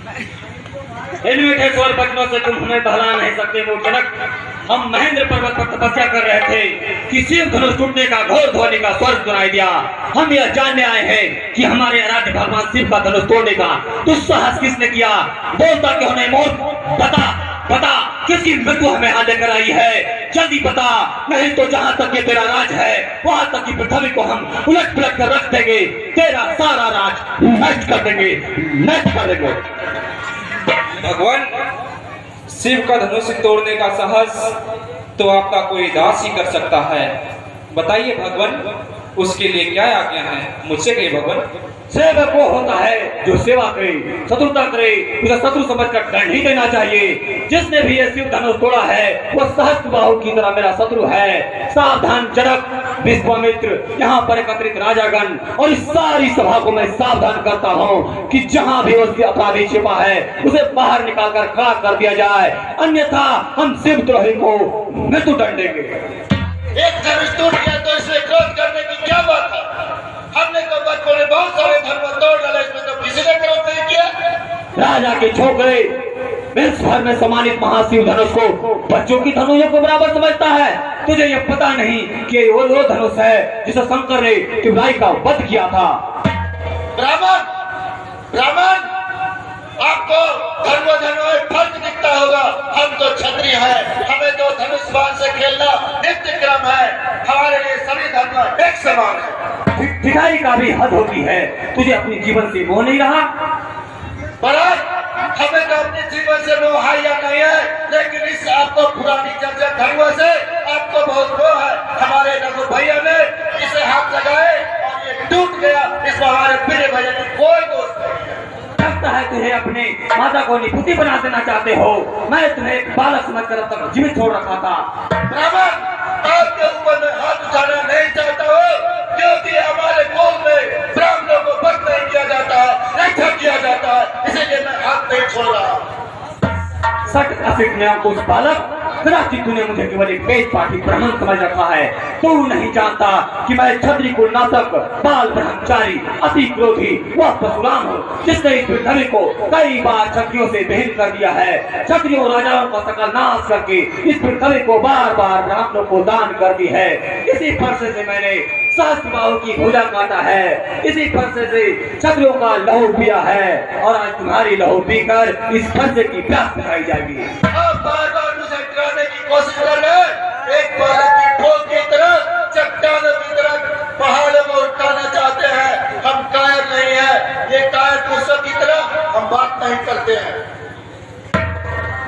इनमें थे स्वर बचनों से तुम हमें बहला नहीं सकते मूर्खजनक। हम महेंद्र पर्वत पर तपस्या कर रहे थे कि शिव धनुष टूटने का घोर ध्वनि का स्वर सुनाई दिया। हम यह जानने आए हैं कि हमारे आराध्य भगवान शिव का धनुष तोड़ने का दुस्साहस किसने किया। बोलता क्यों नहीं मूर्ख, बता बता किसकी मृत्यु हमें यहाँ लेकर आई है, जल्दी बता, नहीं तो जहाँ तक ये तेरा राज है वहां तक की पृथ्वी को हम उलट पुलट कर रख देंगे, तेरा सारा राज नष्ट कर देंगे, नष्ट कर देंगे। भगवान, शिव का धनुष तोड़ने का साहस तो आपका कोई दास ही कर सकता है। बताइए भगवान, उसके लिए क्या आज्ञा है, मुझसे कहिए भगवान। सेवक वो होता है जो सेवा करे, शत्रुता करे, उसे शत्रु समझकर दंड ही देना चाहिए। जिसने भी ये शिव धनुष तोड़ा है वो सहस्त्रबाहु की तरह मेरा शत्रु है। सावधान जनक, विश्वामित्र, यहाँ पर एकत्रित राजागण और इस सारी सभा को मैं सावधान करता हूँ कि जहाँ भी उसकी अपराधी छिपा है उसे बाहर निकालकर खड़ा कर दिया जाए, अन्यथा हम शिवद्रोही को मृत्यु दंड देंगे। एक धनुष टूट गया तो इसमें क्रोध करने की क्या बात है? हमने तो बचपन में बहुत सारे धनुष तोड़ डाले, इसमें तो किसी ने क्रोध नहीं किया। राजा के छोकरे विश्व भर में सम्मानित महाशिव धनुष को बच्चों की धनुषों को बराबर समझता है। तुझे यह पता नहीं कि वो धनुष है जिसे शंकर ने शिवराय का वध किया था। ब्राह्मण, ब्राह्मण, आपको धर्म में फर्क दिखता होगा। हम तो क्षत्रिय हैं, हमें तो धनुष बाण से खेलना नित्य क्रम है। हमारे लिए सभी धर्म एक समान है। भिखारी का भी हद होती है, तुझे अपने जीवन से मोह नहीं रहा? महाराज, हमें तो अपने जीवन से मोह है या नहीं है, लेकिन इस आपको पुरानी चर्चा धर्म से आपको बहुत मोह है। हमारे रघु भैया ने इसे हाथ लगाए और ये टूट गया, इसमें हमारे प्रिय भैया की कोई दोष नहीं है। लगता है तुझे अपने माता को निपुति बना देना चाहते हो। मैं तुम्हें एक बालक समझकर अब तक जीवित छोड़ रखा था। ब्राह्मण, आपके ऊपर में हाथ उठाना नहीं चाहता हो, क्योंकि हमारे कुल में ब्राह्मणों को बस नहीं किया जाता है, रक्षा किया जाता है, इसीलिए मैं हाथ नहीं छोड़ रहा। सट असिक ने उस बालक, कदाचित तूने मुझे केवल एक पेट पाठी ब्राह्मण समझ रखा है। तू नहीं जानता कि मैं क्षत्रिय कुल नाशक, बाल ब्रह्मचारी, अति क्रोधी वह परशुराम हूँ जिसने इस पृथ्वी को कई बार क्षत्रियों से विहीन कर दिया है। क्षत्रियों राजाओं का सकल नाश करके इस पृथ्वी को बार बार ब्राह्मणों को दान कर दी है। इसी फरसे से मैंने सहस्त्रबाहु की भुजा काटा है, इसी फरसे से क्षत्रियों का लहू पिया है, और आज तुम्हारी लहू पीकर इस फरसे की प्यास दिखाई जाएगी। आप बार बार मुझे डराने की कोशिश कर रहे हैं। एक बालक की ठोक की तरह, चट्टानों की तरह पहाड़ों में उठाना चाहते हैं। हम कायर नहीं है, ये कायर पुरुषों की तरह हम बात नहीं करते हैं।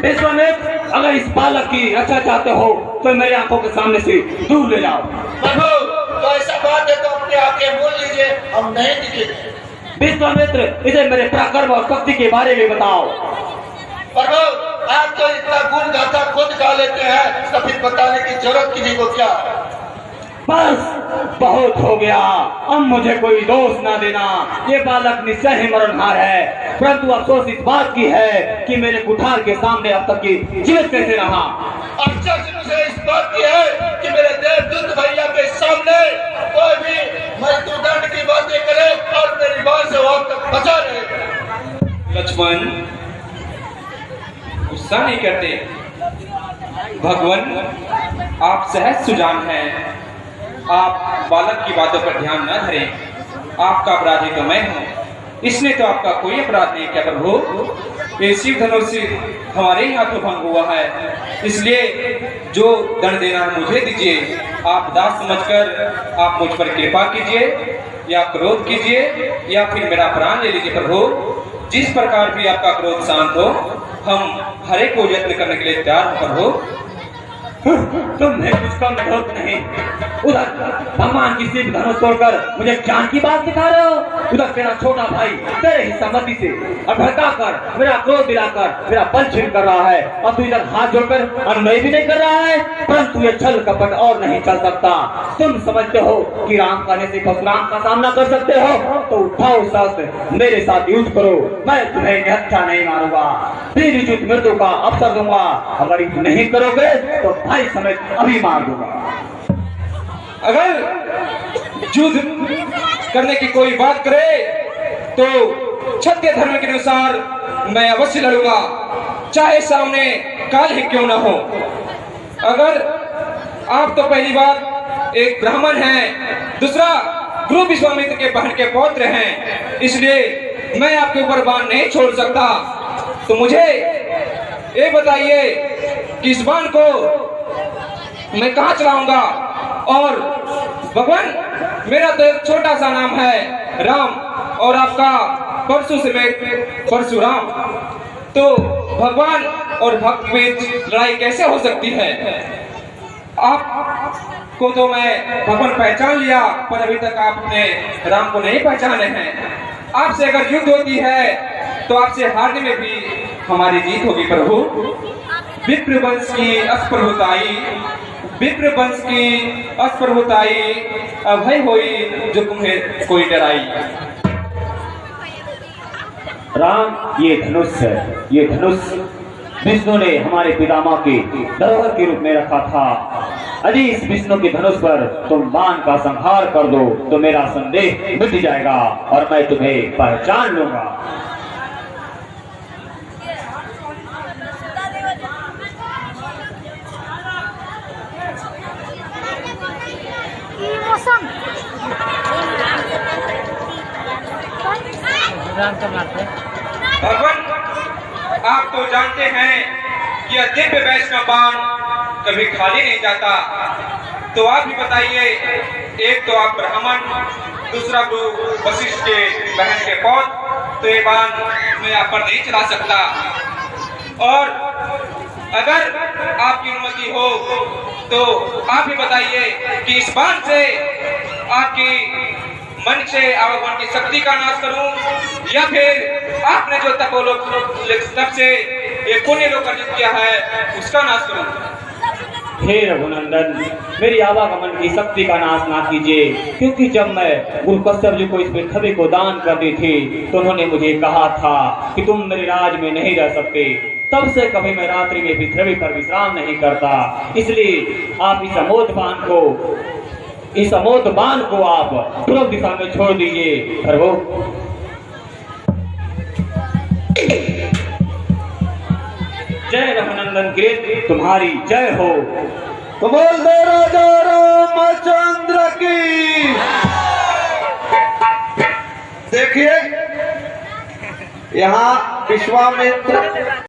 विश्वामित्र, अगर इस बालक की रक्षा चाहते हो तो मेरे आंखों के सामने से दूर ले जाओ। प्रभु, तो ऐसा बात है तो अपनी आंखें मूल लीजिए, हम नहीं दिखेंगे। विश्वामित्र, इसे मेरे पराक्रम और शक्ति के बारे में बताओ। प्रभु, आप तो इतना गुण गाथा खुद गा लेते हैं, तो फिर बताने की जरूरत किसी को क्या? बस बहुत हो गया, अब मुझे कोई दोष ना देना। ये बालक निश्चय ही मरणहार है, परंतु अफसोस इस बात की है कि मेरे कुठार के सामने अब तक की जीवित कैसे रहा। अफसोस मुझे इस बात की है कि मेरे देवदूत भैया के सामने कोई भी मृत्युदंड की बातें करे और मेरी बात से वहां तक बचा रहे। लक्ष्मण, गुस्सा नहीं करते। भगवान, आप सहज सुजान हैं, आप बालक की बातों पर ध्यान न धरें। आपका अपराधी तो मैं हूँ, इसने तो आपका कोई अपराध नहीं किया प्रभु। ये शिव धनुष हमारे ही हाथों भंग हुआ है, इसलिए जो दंड देना है मुझे दीजिए। आप दास समझकर आप मुझ पर कृपा कीजिए, या क्रोध कीजिए, या फिर मेरा प्राण ले लीजिए प्रभु। जिस प्रकार भी आपका क्रोध शांत हो, हम हर एक को यत्न करने के लिए तैयार हो प्रभु। तुम्हें कुछ कम विरोध नहीं। उधर भगवान की शिव धनुष तोड़कर मुझे ज्ञान की बात दिखा रहे हो, उधर तेरा छोटा भाई तेरे ही सम्मति से और भड़काकर मेरा क्रोध दिलाकर मेरा बल छीन कर रहा है, और तू इधर हाथ जोड़कर अनुनय भी नहीं कर रहा है। परंतु ये छल कपट और नहीं चल सकता। तुम समझते हो कि राम कहने से परशुराम का सामना कर सकते हो, तो उठाओ शस्त्र, मेरे साथ युद्ध करो। मैं तुम्हें निहत्था नहीं मारूंगा, फिर उचित मृत्यु का अवसर दूंगा। अगर युद्ध नहीं करोगे तो भाई समेत अभी मार दूंगा। अगर युद्ध करने की कोई बात करे तो क्षत्रिय धर्म के अनुसार मैं अवश्य लड़ूंगा, चाहे सामने काल ही क्यों ना हो। अगर आप तो पहली बात एक ब्राह्मण हैं, दूसरा गुरु विश्वामित्र के बहन के पौत्र हैं, इसलिए मैं आपके ऊपर बाण नहीं छोड़ सकता। तो मुझे ये बताइए कि इस बाण को मैं कहाँ चलाऊंगा? और भगवान, मेरा तो एक छोटा सा नाम है राम, और आपका परसों से मैं परशुराम, तो भगवान और भक्त बीच लड़ाई कैसे हो सकती है? आपको तो मैं भगवान पहचान लिया, पर अभी तक आपने राम को नहीं पहचाने हैं। आपसे अगर युद्ध होती है तो आपसे हारने में भी हमारी जीत होगी प्रभु। विप्र वंश की अस्पर्धताई, विप्र वंश की अस्पर्धताई, अभय होई जो तुम्हें कोई डराई। राम, ये धनुष है, ये धनुष विष्णु ने हमारे पितामह के धरोहर के रूप में रखा था। यदि इस विष्णु के धनुष पर तुम बाण का संहार कर दो तो मेरा संदेह मिट जाएगा और मैं तुम्हें पहचान लूंगा। भगवान, आप तो जानते हैं कि यह दिव्य वैष्णव बाण कभी खाली नहीं जाता, तो आप भी बताइए, एक तो आप ब्राह्मण, दूसरा गुरु वशिष्ठ के बहन के पौत्र, तो ये बाण मैं आप पर नहीं चला सकता। और अगर आपकी अनुमति हो तो आप भी बताइए कि इस बाण से आपकी मन से भगवान की शक्ति का नाश करूं, या फिर आपने जो तप से एक पुण्य लोक अर्जित किया है उसका नाश करूं? हे रघुनंदन, मेरी आवागमन की शक्ति का नाश ना कीजिए, क्योंकि जब मैं गुरु कश्यप जी को इस पृथ्वी को दान कर दी थी तो उन्होंने मुझे कहा था कि तुम मेरे राज में नहीं रह सकते। तब से कभी मैं रात्रि में पृथ्वी पर विश्राम नहीं करता, इसलिए आप इस अमोघ बाण को आप पूर्व दिशा में छोड़ दीजिए प्रभु। जय रघुनंदन गिरी, तुम्हारी जय हो। तो बोल दे राजा रामचंद्र की। देखिए यहाँ विश्वामित्र